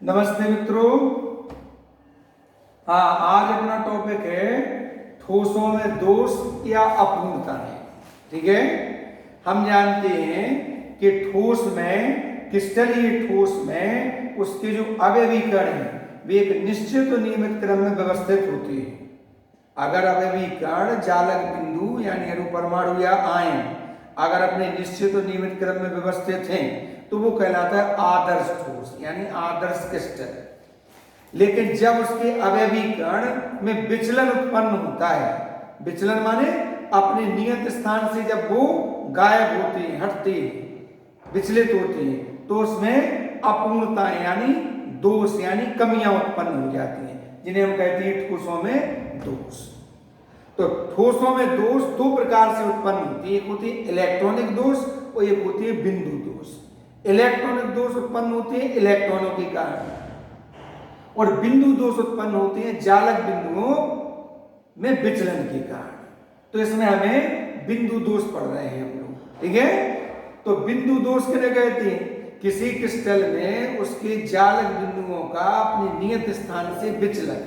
नमस्ते मित्रों। हाँ, आज अपना टॉपिक है ठोसों में दोष या अपूर्णताएं। ठीक है, हम जानते हैं कि ठोस में, क्रिस्टलीय ठोस में उसके जो अवयवी कण हैं वे एक निश्चित और नियमित क्रम में व्यवस्थित होते हैं। अगर अवयवी कण जालक बिंदु यानी अणुपरमाणु या आयन अगर अपने निश्चित और नियमित क्रम में व्यवस्थित हैं तो वो कहलाता है आदर्श ठोस यानी आदर्श क्रिस्टल। लेकिन जब उसके अवयवी कण में विचलन उत्पन्न होता है, विचलन माने अपने नियत स्थान से जब वो गायब होते हैं, हटते हैं, विचलित होते हैं, तो उसमें अपूर्णताएं यानी दोष यानी कमियां उत्पन्न हो जाती हैं, जिन्हें हम कहते हैं ठोसों में दोष। तो ठोसों में दोष दो प्रकार से उत्पन्न होती है, एक होती है इलेक्ट्रॉनिक दोष और एक होती है बिंदु दोष। इलेक्ट्रॉनिक दोष उत्पन्न होते हैं इलेक्ट्रॉनों के कारण और बिंदु दोष उत्पन्न होते हैं जालक बिंदुओं में विचलन के कारण। तो इसमें हमें बिंदु दोष पढ़ रहे हैं हम लोग। ठीक है, तो बिंदु दोष किन्हें कहते हैं? किसी क्रिस्टल में उसके जालक बिंदुओं का अपने नियत स्थान से विचलन,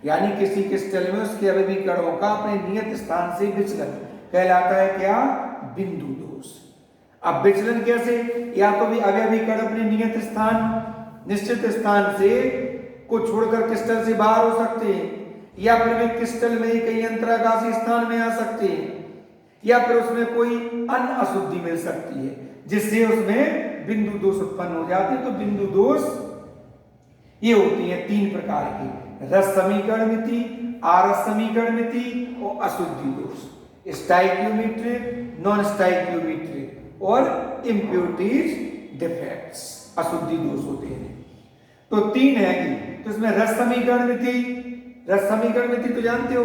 यानी किसी क्रिस्टल में उसके अवयवी कणों का अपने नियत स्थान से विचलन कहलाता है क्या? बिंदु दोष। अब विचलन कैसे? या तो भी अवयवी कण अपने नियत स्थान, निश्चित स्थान से को छोड़कर क्रिस्टल से बाहर हो सकते हैं, या फिर वे क्रिस्टल में ही कहीं अंतराकाशी स्थान में आ सकते हैं, या फिर उसमें कोई अन्य अशुद्धि मिल सकती है जिससे उसमें बिंदु दोष उत्पन्न हो जाते हैं। तो बिंदु दोष ये होती है तीन प्रकार की: रस समीकरणमिति, आरस समीकरणमिति और अशुद्धि दोष। स्टाइकियोमेट्रिक, नॉन स्टाइकियोमेट्रिक और इम्प्योरिटीज डिफेक्ट्स अशुद्धि दोष होते हैं। तो तीन है कि तो इसमें रस समीकरणमिति, रस समीकरणमिति तो जानते हो,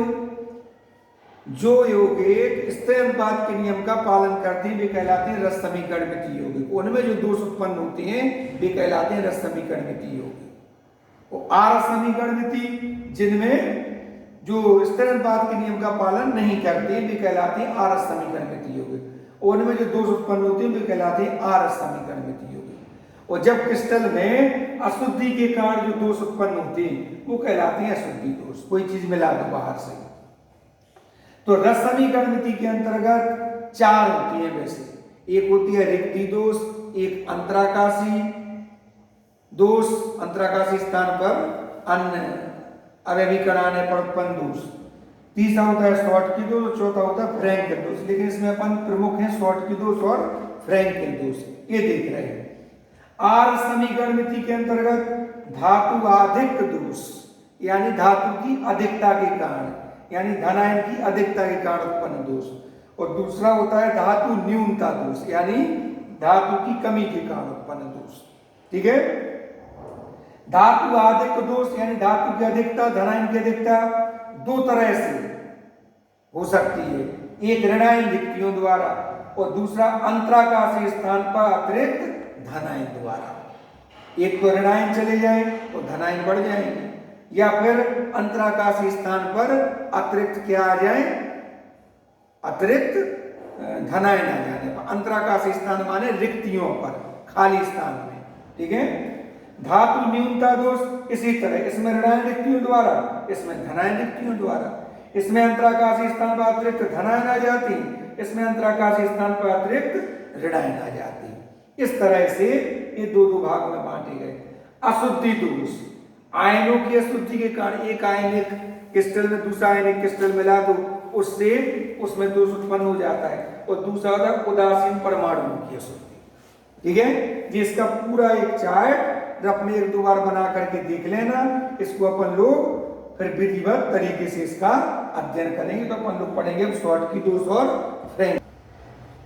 जो यौगिक स्थिर अनुपात के नियम का पालन करते हैं वे कहलाते हैं रस समीकरणमिति यौगिक। उनमें जो दोष उत्पन्न होते हैं वे कहलाते हैं रस समीकरणमिति यौगिक। और आरस समीकरणमिति, जिनमें जो स्थिर अनुपात के नियम का पालन नहीं करते वे कहलाते हैं आरस समीकरणमिति यौगिक। उनमें जो दोष उत्पन्न होते हैं वे कहलाते हैं आरस समीकरणमिति यौगिक। और जब क्रिस्टल में अशुद्धि के कारण जो दोष उत्पन्न होते हैं वो कहलाते हैं अशुद्धि दोष। कोई चीज मिला दो बाहर से। तो रस समीकरणमिति के अंतर्गत चार होती है वैसे। एक होती है रिक्ति दोष, एक अंतराकाशी दोष, अंतराकाशी स्थान पर अन्य अवयवी कण आने पर उत्पन्न दोष। तीसरा होता है शॉर्टकी दोष और चौथा होता है फ्रैंकल दोष। लेकिन इसमें अपन प्रमुख हैं शॉर्टकी दोष और फ्रैंकल दोष, ये देख रहे हैं। आर समीकरणमिति के अंतर्गत धातु अधिक दोष यानी धातु की अधिकता के कारण, यानी धनायन की अधिकता के कारण उत्पन्न दोष। और दूसरा होता है धातु न्यूनता दोष यानी धातु की कमी के कारण उत्पन्न दोष। ठीक है, धातु अधिक दोष यानी धातु की अधिकता, धनायन की अधिकता दो तरह से हो सकती है, एक ऋणायन रिक्तियों द्वारा और दूसरा अंतराकाशी स्थान पर अतिरिक्त धनायन द्वारा। एक तो ऋणायन चले जाए तो धनायन बढ़ जाएंगे, या फिर अंतराकाशी स्थान पर अतिरिक्त क्या आ जाए? अतिरिक्त धनायन आ जाने पर। अंतराकाशी स्थान माने रिक्तियों पर, खाली स्थान में। ठीक है, धातु न्यूनता दोष इसी तरह, इसमें ऋणायन रिक्तियों द्वारा, इसमें धनायन रिक्तियों द्वारा। इसमें अंतराकाशी स्थान पर अतिरिक्त धनायन आ जाती, इसमें अंतराकाशी स्थान पर अतिरिक्त ऋणायन आ जाती। इस तरह से ये दो दो भाग में बांटे गए। अशुद्धि दोष, आयनों की अशुद्धि के कारण एक आयनिक क्रिस्टल में दूसरा आयनिक क्रिस्टल मिला दो, उससे उसमें दोष उत्पन्न हो जाता है। और दूसरा होता है उदासीन परमाणुओं की अशुद्धि। ठीक है, जिसका पूरा एक चार्ट अपने एक दो बार बना करके देख लेना। इसको अपन लोग फिर विधिवत तरीके से इसका अध्ययन करेंगे। तो अपन लोग पढ़ेंगे शॉर्टकी दोष और फ्रैंक।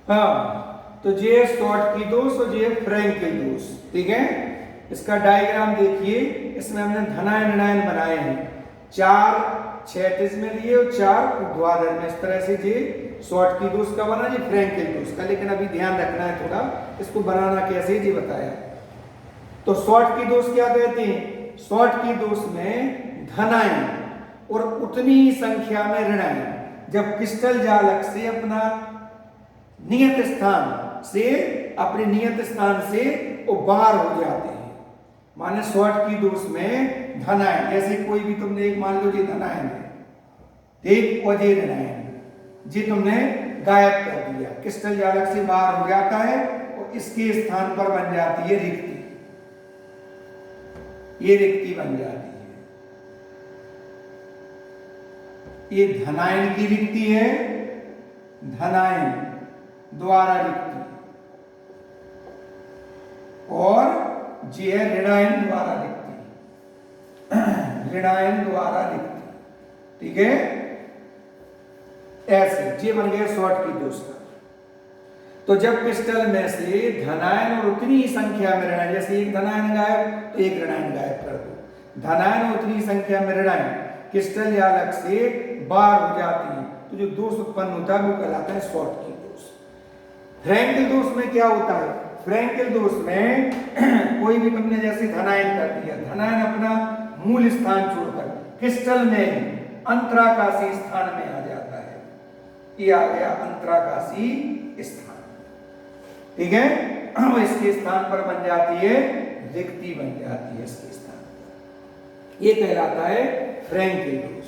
हाँ, तो ये शॉर्टकी दोष और ये फ्रैंकल दोष। ठीक है, इसका डायग्राम देखिए। इसमें हमने धनायन ऋणायन बनाए हैं, चार क्षैतिज में लिए और चार ऊर्ध्वाधर में। इस तरह से ये शॉर्टकी दोष का बना, ये फ्रैंकल दोष का। लेकिन अभी ध्यान रखना है थोड़ा, इसको बनाना कैसे ये बताया। तो शॉर्टकी दोष क्या कहते हैं? शॉर्टकी दोष में धनायन और उतनी ही संख्या में ऋणायन जब क्रिस्टल जालक से अपना नियत स्थान से, अपने नियत स्थान से वो बाहर हो जाते हैं, माने शॉर्ट की दोष में धनायन, जैसे कोई भी तुमने एक मान लो जी धनायन है, एक और ये ऋणायन, जी तुमने गायब कर दिया, क्रिस्टल जालक से बाहर हो जाता है और इसके स्थान पर बन जाती है रिक्ति, ये रिक्ति बन जाती है, ये धनायन की रिक्ति है, धनायन द्वारा रिक्ति, और जी है ऋणायन द्वारा रिक्ति, ऋणायन द्वारा रिक्ति, ठीक है। ऐसे ये बन गया शॉर्ट की दोष का। तो जब क्रिस्टल में से धनायन और उतनी ही संख्या में ऋणायन, जैसे एक धनायन गायब तो एक ऋणायन गायब कर दो, धनायन और उतनी ही संख्या में ऋणायन क्रिस्टल जालक से बाहर हो जाती है, तो जो दोष उत्पन्न होता है वो कहलाता है शॉर्ट की दोष। फ्रैंकल दोष में क्या होता है? फ्रैंकल दोष में कोई भी तुमने जैसे धनायन कर दिया, धनायन अपना मूल स्थान छोड़कर क्रिस्टल में अंतराकाशी स्थान में आ जाता है, ये आ गया अंतराकाशी स्थान, ठीक है। इसके स्थान पर बन जाती है रिक्ति, बन जाती है इसके स्थान, ये कहलाता है फ्रैंकल दोष।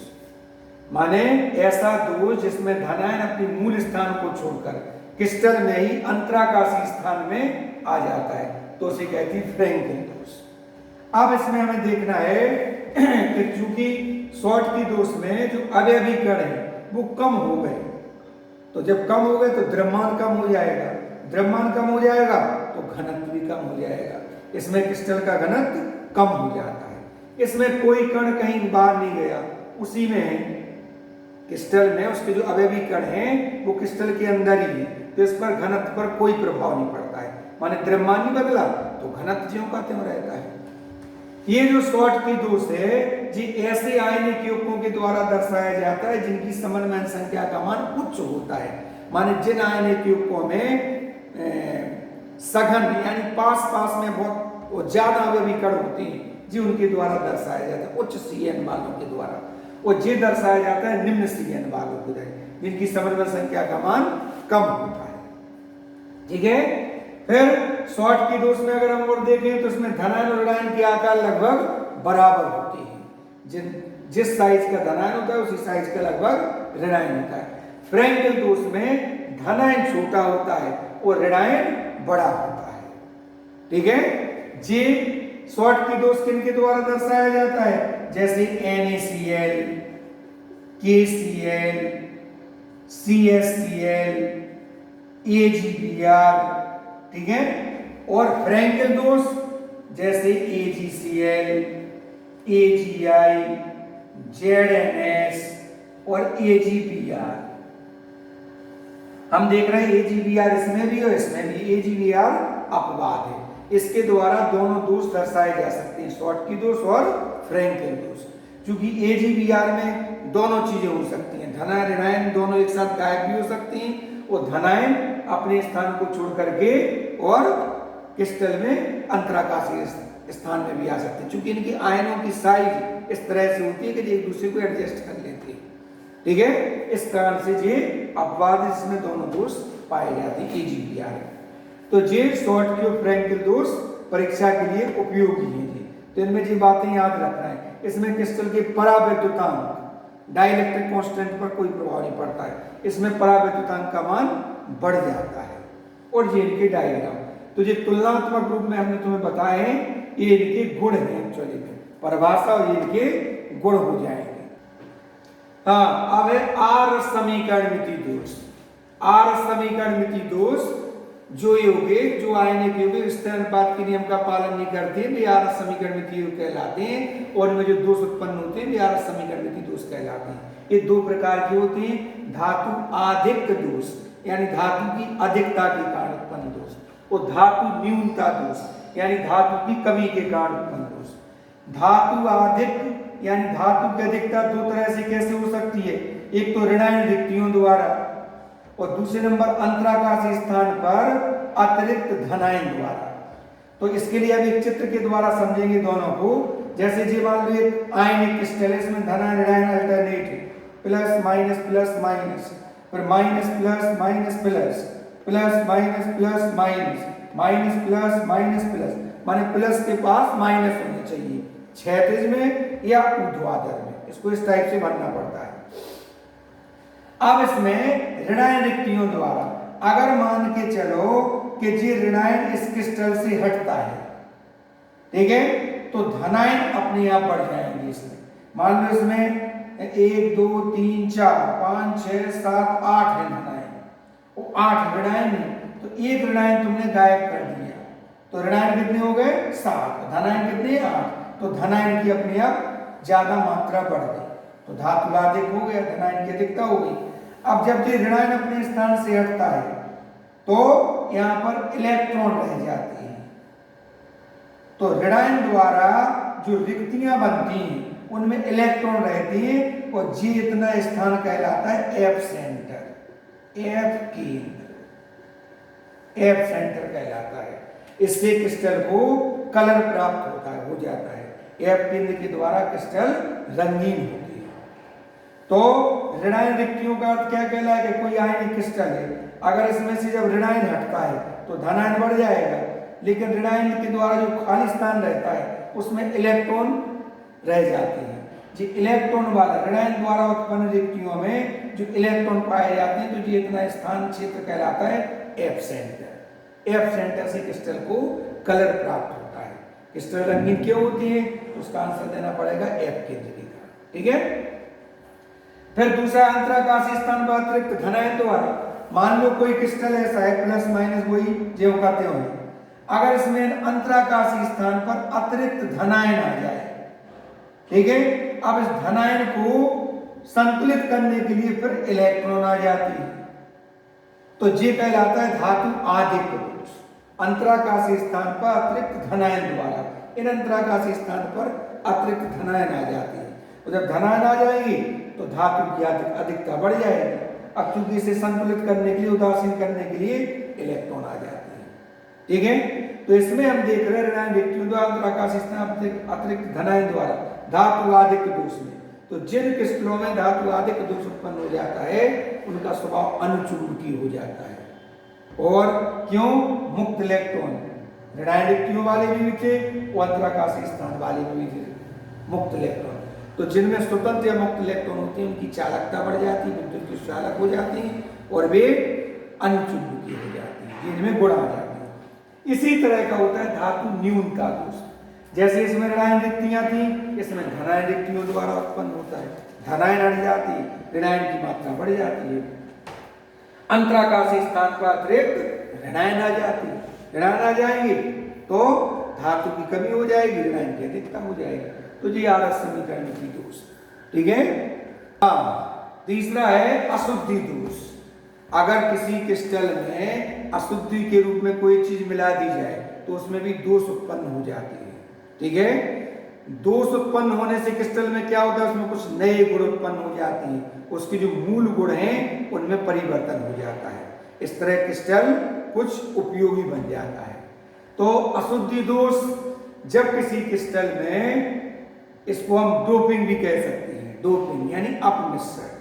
माने ऐसा दोष जिसमें धनायन अपनी मूल स्थान को छोड़कर क्रिस्टल में ही अंतराकाशी स्थान में आ जाता है, तो उसे कहती है फ्रैंकल दोष। अब इसमें हमें देखना है कि चूंकि शॉर्ट की दोष में जो अवयवी कण है वो कम हो गए, तो जब कम हो गए तो द्रव्यमान कम हो जाएगा, द्रव्यमान कम हो जाएगा तो घनत्व भी कम हो जाएगा, इसमें क्रिस्टल का घनत्व कम हो जाता है। इसमें कोई कण कहीं बाहर नहीं गया, उसी में है क्रिस्टल में, उसके जो अवयवी कण हैं वो क्रिस्टल के अंदर ही है, तो इस पर घनत्व पर कोई प्रभाव नहीं पड़ता है, माने द्रव्यमान नहीं बदला तो घनत्व ज्यों का त्यों रहता है। ये जो शॉर्ट की दोष है जी ऐसे आयनिक युग्मों के द्वारा दर्शाया जाता है जिनकी समन्वय संख्या का मान उच्च होता है, माने जिन आयनिक युग्मों में सघन यानी पास पास में बहुत ज्यादा अवयवी कण होते हैं जी, उनके द्वारा दर्शाया जाता है उच्च CN वालों के द्वारा, और जे दर्शाया जाता है निम्न CN वालों को, जिनकी समन्वय संख्या का मान कम होता है, ठीक है। फिर शॉर्ट की दोष में अगर हम और देखें तो इसमें धनायन और ऋणायन के आकार लगभग बराबर होते हैं, जिस साइज का धनायन होता है उसी साइज का लगभग ऋणायन होता है। फ्रैंकल दोष में धनायन छोटा होता है और ऋणायन बड़ा होता है, ठीक है। जे शॉर्ट की दोष किन के द्वारा दर्शाया जाता है? जैसे NaCl, KCl, CSCl, AgBr, ठीक है। और फ्रैंकल दोष जैसे AgCl, AgI, ZNS और AgBr। हम देख रहे हैं AgBr इसमें भी और इसमें भी, AgBr अपवाद है, इसके द्वारा दोनों दोष दर्शाए जा सकते हैं, शॉर्ट की दोष और फ्रैंकल दोष। क्योंकि AgBr में दोनों चीजें हो सकती हैं, धनायन ऋणायन दोनों एक साथ गायब भी हो सकती हैं, और धनायन अपने स्थान को छोड़ करके और क्रिस्टल में अंतराकाशीय स्थान में भी आ सकते हैं, क्योंकि इनकी आयनों की साइज इस तरह से होती है कि एक दूसरे को एडजस्ट कर लेते हैं, ठीक है। इस कारण से ये अपवाद इसमें दोनों दोष पाए जाते हैं AgBr। तो ये शॉर्ट की और फ्रैंकल दोष परीक्षा के लिए उपयोगी है जी, तो इनमें ये बातें याद रखना है। इसमें क्रिस्टल के परावैद्युतांक डाइलेक्ट्रिक कांस्टेंट पर कोई प्रभाव नहीं पड़ता है, इसमें परावैद्युतांक का मान बढ़ जाता है। और ये इनके डायग्राम, तो ये तुलनात्मक रूप में हमने तुम्हें बताए हैं, ये इनके गुण हैं एक्चुअली में, परिभाषा और ये इनके गुण हो जाएंगे। हाँ, अब है आर समीकरणमिति दोष। आर समीकरणमिति दोष जो यौगिक जो आयनिक यौगिक स्थिर अनुपात के नियम का पालन नहीं करते वे आर समीकरणमिति कहलाते हैं, और इनमें जो दोष उत्पन्न होते हैं वे आर समीकरणमिति दोष कहलाते हैं। ये दो प्रकार के होते हैं, धातु आधिक दोष यानी धातु की अधिकता के कारण उत्पन्न दोष, और धातु न्यूनता दोष यानी धातु की कमी के कारण उत्पन्न दोष। धातु अधिक यानी धातु की अधिकता दो तरह से कैसे हो सकती है, एक तो ऋणायन रिक्तियों द्वारा, और दूसरे नंबर अंतराकाशी स्थान पर अतिरिक्त धनायन द्वारा। तो इसके लिए अब एक चित्र के द्वारा समझेंगे दोनों को। जैसे जी मान लो एक आयनिक क्रिस्टल, इसमें धनायन ऋणायन अल्टरनेट है, प्लस माइनस प्लस माइनस, फिर minus plus minus plus, plus minus plus minus, minus plus minus plus, माने प्लस के पास माइनस होने चाहिए, क्षैतिज में या ऊर्ध्वाधर में, इसको इस टाइप से भरना पड़ता है। अब इसमें ऋणायन रिक्तियों द्वारा अगर मान के चलो कि जी ऋणायन इस क्रिस्टल से हटता है, ठीक है, तो धनायन अपने आप बढ़ जाएंगे इसमें। मान लो इसमें 1 2 3 4 5 6 7 8 है धनायन, वो 8 ऋणायन है, तो एक ऋणायन तुमने गायब कर दिया, तो ऋणायन कितने हो गए 7, धनायन कितने 8, तो धनायन की अपने आप ज्यादा मात्रा बढ़ गई, तो धातु अधिक हो गया, धनायन की अधिकता हो गई। अब जब ये ऋणायन अपने स्थान से हटता है तो यहां पर इलेक्ट्रॉन रह जाते हैं, तो ऋणायन द्वारा जो रिक्तियां बनती हैं उनमें इलेक्ट्रॉन रहती हैं, और जी इतना स्थान कहलाता है एफ सेंटर, एफ केंद्र, एफ सेंटर कहलाता है। इससे क्रिस्टल को कलर प्राप्त होता है, हो जाता है, एफ केंद्र के द्वारा क्रिस्टल रंगीन होती है। तो ऋणायन रिक्तियों का अर्थ क्या कहलाएगा, कोई आयनिक क्रिस्टल है, अगर इसमें से जब ऋणायन हटता है तो धनायन बढ़ जाएगा, लेकिन ऋणायन के द्वारा जो खाली स्थान रहता है उसमें इलेक्ट्रॉन रह जाते हैं। जी इलेक्ट्रॉन वाला ऋणायन द्वारा उत्पन्न रिक्तियों में जो इलेक्ट्रॉन पाए जाते हैं, तो ये इतना स्थान क्षेत्र कहलाता है एफ सेंटर। एफ सेंटर से क्रिस्टल को कलर प्राप्त होता है। क्रिस्टल रंगीन क्यों होती है, तो उसका आंसर देना पड़ेगा एफ केंद्र का, ठीक है। फिर दूसरा अंतराकाशीय स्थान पर अतिरिक्त धनायन द्वारा, मान लो कोई क्रिस्टल ऐसा है प्लस माइनस वही जो कहते हो, अगर इसमें अंतराकाशीय स्थान पर अतिरिक्त धनायन आ जाए, ठीक है, अब इस धनायन को संतुलित करने के लिए फिर इलेक्ट्रॉन आ जाती है, तो ये कहलाता है धातु आदिक दोष। अंतराकाशीय स्थान पर अतिरिक्त धनायन द्वारा इन अंतराकाशीय स्थान पर अतिरिक्त धनायन आ जाती है, तो जब धनायन आ जाएगी तो धातु की अधिकता बढ़ जाएगी। अब चूंकि इसे संतुलित करने के लिए, उदासीन करने के लिए इलेक्ट्रॉन आ जाते हैं, ठीक है। तो इसमें हम देख रहे हैं ऋणायन रिक्तियों द्वारा अंतराकाशीय स्थान अतिरिक्त धनायन द्वारा धातु आदिक दोष में, तो जिन क्रिस्टलों में धातु आदिक दोष उत्पन्न हो जाता है उनका स्वभाव अनुचुंबकीय हो जाता है। और क्यों, मुक्त इलेक्ट्रॉन ऋणायन रिक्तियों वाले भी थे और अंतराकाशीय स्थान वाले भी थे मुक्त इलेक्ट्रॉन, तो जिनमें स्वतंत्र या मुक्त इलेक्ट्रॉन होते हैं उनकी चालकता बढ़ जाती है, विद्युत की चालक हो जाती हैं और वे अनुचुंबकीय हो जाती हैं, जिनमें गुण आ जाते हैं। इसी तरह का होता है धातु न्यूनता दोष, जैसे इसमें ऋणायन रिक्तियां थी, इसमें धनायन रिक्तियों द्वारा उत्पन्न होता है, धनायन हट जाती, ऋणायन की मात्रा बढ़ जाती है। अंतराकाशीय स्थान पर अतिरिक्त ऋणायन आ जाती, ऋणायन आ जाएंगे तो धातु की कमी हो जाएगी, ऋणायन की अधिकता हो जाएगी, तो ये आदर्श समीकरण की दोष, ठीक है। तीसरा है अशुद्धि दोष। अगर किसी क्रिस्टल में अशुद्धि के रूप में कोई चीज मिला दी जाए तो उसमें भी दोष उत्पन्न हो जाती है, ठीक है। दोष उत्पन्न होने से क्रिस्टल में क्या होता है, उसमें कुछ नए गुण उत्पन्न हो जाते हैं, उसके जो मूल गुण हैं उनमें परिवर्तन हो जाता है, इस तरह क्रिस्टल कुछ उपयोगी बन जाता है। तो अशुद्धि दोष, जब किसी क्रिस्टल में, इसको हम डोपिंग भी कह सकते हैं, डोपिंग यानी अपमिश्रण,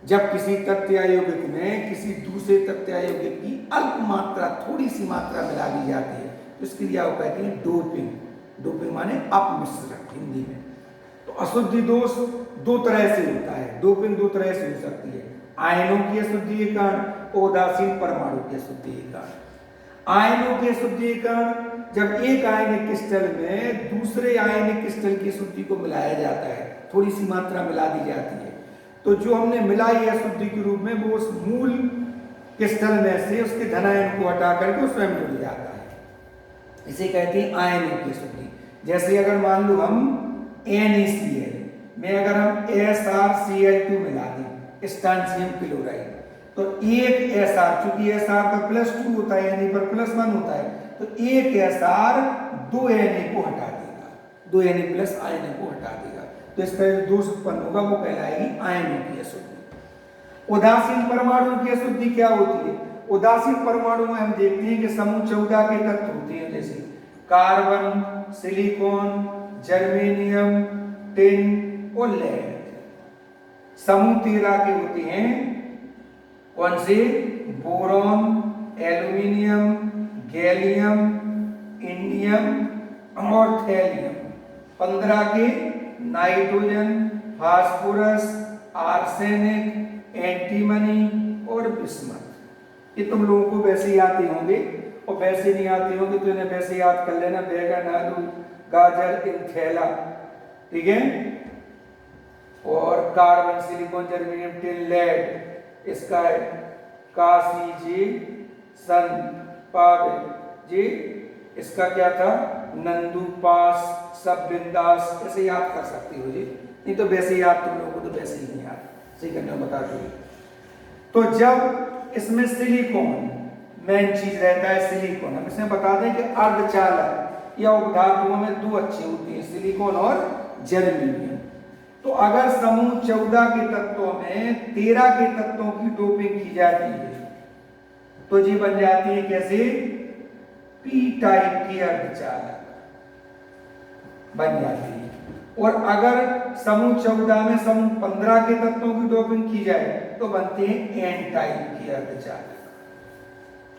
जब किसी तत्व यौगिक में किसी दूसरे तत्व यौगिक की अल्प मात्रा, थोड़ी सी मात्रा मिला दी जाती है, तो इसकी क्रिया को कहते हैं डोपिंग। डोपिंग माने अपमिश्रण हिंदी में। तो अशुद्धि दोष दो तरह से होता है, डोपिंग दो तरह से हो सकती है, आयनों की अशुद्धि के कारण, उदासीन परमाणु की अशुद्धि के कारण। आयनों की अशुद्धि के कारण, जब एक आयनिक क्रिस्टल में दूसरे आयनिक क्रिस्टल की अशुद्धि को मिलाया जाता है, थोड़ी सी मात्रा मिला दी जाती है, तो जो हमने मिलाई अशुद्धि के रूप में वो उस मूल क्रिस्टल में से उसके धनायन को हटा करके स्वयं जुड़ जाता है, इसे कहते हैं आयनों की अशुद्धि। जैसे अगर मान लो हम NaCl में अगर हम SrCl2 मिला दें, स्ट्रांसियम क्लोराइड, तो एक Sr, चूंकि Sr पर +2 होता है, Na पर +1 होता है, तो एक Sr दो Na को हटा देगा, दो Na प्लस आयन को हटा देगा, तो इस तरह दोष उत्पन्न होगा, वो कहलाएगी आयनों की अशुद्धि। उदासीन परमाणु की अशुद्धि क्या होती है? उदासीन परमाणु में हम देखते हैं कि समूह 14 के तत्व होते हैं, जैसे कार्बन, सिलिकॉन, जर्मेनियम, टिन और लेड। समूह 13 के होते हैं, कौन से? बोरॉन, एल्यूमिनियम, गैलियम, इंडियम और थैलियम। 15 के नाइट्रोजन, फास्फोरस, आर्सेनिक, एंटीमनी और बिस्मथ। ये तुम लोगों को वैसे ही आते होंगे, और वैसे नहीं आते होंगे तो इन्हें वैसे याद कर लेना, बैगन, आलू, गाजर, इनथैला, ठीक है। और carbon, silicon, germanium, tin, lead, इसका है कासी जी, सन, पावेल जी, इसका क्या था, नंदू, पास, सब, बिंदास, ऐसे याद कर सकती हो जी, नहीं तो वैसे याद तुम लोगों को तो वैसे ही नहीं याद, सही करने में बता दूँ। तो जब इसमें सिलिकॉन मेन चीज रहता है, सिलिकॉन, हम इसमें बता दें कि अर्धचालक या उपधातुओं में दो अच्छी होती है, सिलिकॉन और जर्मेनियम। तो अगर समूह 14 के तत्वों में 13 के तत्वों की डोपिंग की जाती है तो जी बन जाती है कैसे, पी टाइप की अर्धचालक बन जाती है। और अगर समूह 14 में समूह 15 के तत्वों की डोपिंग की जाए तो बनते हैं एन टाइप की अर्धचालक,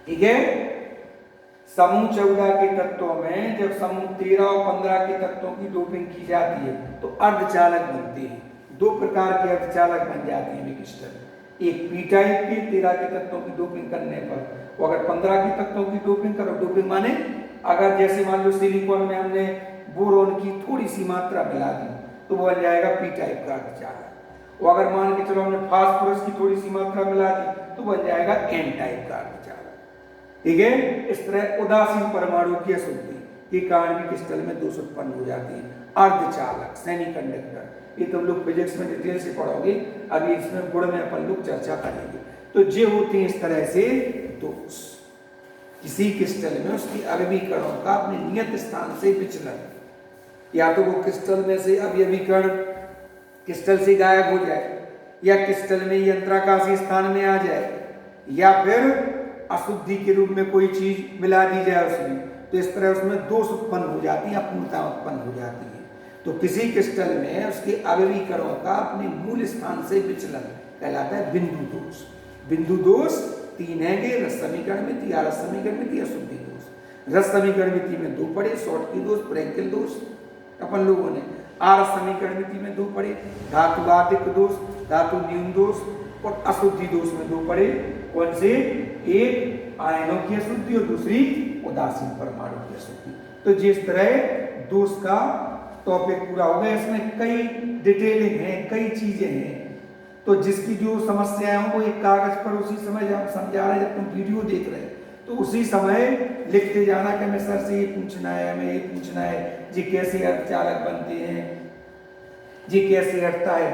ठीक है। समूह 14 के तत्वों में जब समूह 13 और 15 के तत्वों की डोपिंग की जाती है तो अर्धचालक बनते हैं। दो प्रकार के अर्धचालक बन जाते हैं क्रिस्टल, एक पी टाइप के 13 के तत्वों की डोपिंग करने पर, वो अगर 15 के तत्वों की डोपिंग करो, डोपिंग माने अगर जैसे मान लो सिलिकॉन में हमने बोरोन की थोड़ी सी मात्रा मिला दी तो वो बन जाएगा पी टाइप का अर्धचालक। वो अगर मान के चलो हमने फास्फोरस की थोड़ी सी मात्रा मिला दी तो बन जाएगा एन टाइप का अर्धचालक, ठीक है। इस तरह उदासीन परमाणु की अशुद्धि के कारण भी क्रिस्टल में दोष उत्पन्न हो जाती है। अर्धचालक, सेमीकंडक्टर, ये तुम लोग फिजिक्स में डिटेल से पढ़ोगे, अभी इसमें गुण में अपन लोग चर्चा करेंगे। तो ये होती है इस तरह से दोष, किसी क्रिस्टल में उसकी अवयवीकरणों का अपने नियत स्थान से विचलन, या तो वो क्रिस्टल में से अवयवीकरण क्रिस्टल से गायब हो जाए, या क्रिस्टल में यंत्राकाशी स्थान में आ जाए, या फिर अशुद्धि के रूप में कोई चीज मिला दी जाए उसमें, तो इस तरह उसमें दोष उत्पन्न हो जाती है, अपूर्णता उत्पन्न हो जाती है। तो किसी क्रिस्टल में उसके अवयवीकरणों का अपने मूल स्थान से विचलन कहलाता है बिंदु दोष। बिंदु दोष तीन है, रस समीकरण में, रस समीकरण में, अशुद्धि दोष। रस समीकरण में दो पढ़े, शॉर्टकी दोष, फ्रैंकेल दोष अपन लोगों ने। आरस समीकरण में दो पढ़े, धातुवादिक दोष, धातु न्यून दोष, और अशुद्धि दोष में दो पढ़े। कौन से, एक आयनों की अशुद्धि और दूसरी उदासीन परमाणु की अशुद्धि। तो जिस तरह दोष का टॉपिक पूरा हो गया, इसमें कई डिटेलिंग है, कई चीजें हैं। तो जिसकी जो समस्याएं हो वो एक कागज पर उसी समय जब समझा रहे, जब तुम वीडियो देख रहे तो उसी समय लिखते जाना कि हमें सर से ये पूछना है, हमें ये पूछना है, जी कैसे अर्धचालक बनते हैं, जी कैसे हटता है।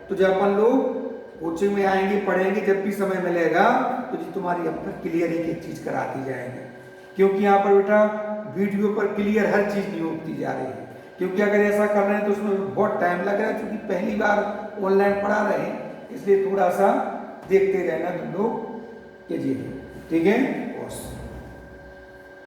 तो जब अपन लोग कोचिंग में आएंगे, पढ़ेंगे, जब भी समय मिलेगा तो जी तुम्हारी हम पर क्लियर एक एक चीज कराती जाएंगे, क्योंकि यहाँ पर बेटा वीडियो पर क्लियर हर चीज नहीं होती जा रही है। क्योंकि अगर ऐसा कर रहे हैं तो उसमें बहुत टाइम लग रहा है, क्योंकि पहली बार ऑनलाइन पढ़ा रहे हैं, इसलिए थोड़ा सा देखते रहना तुम लोग, ठीक है।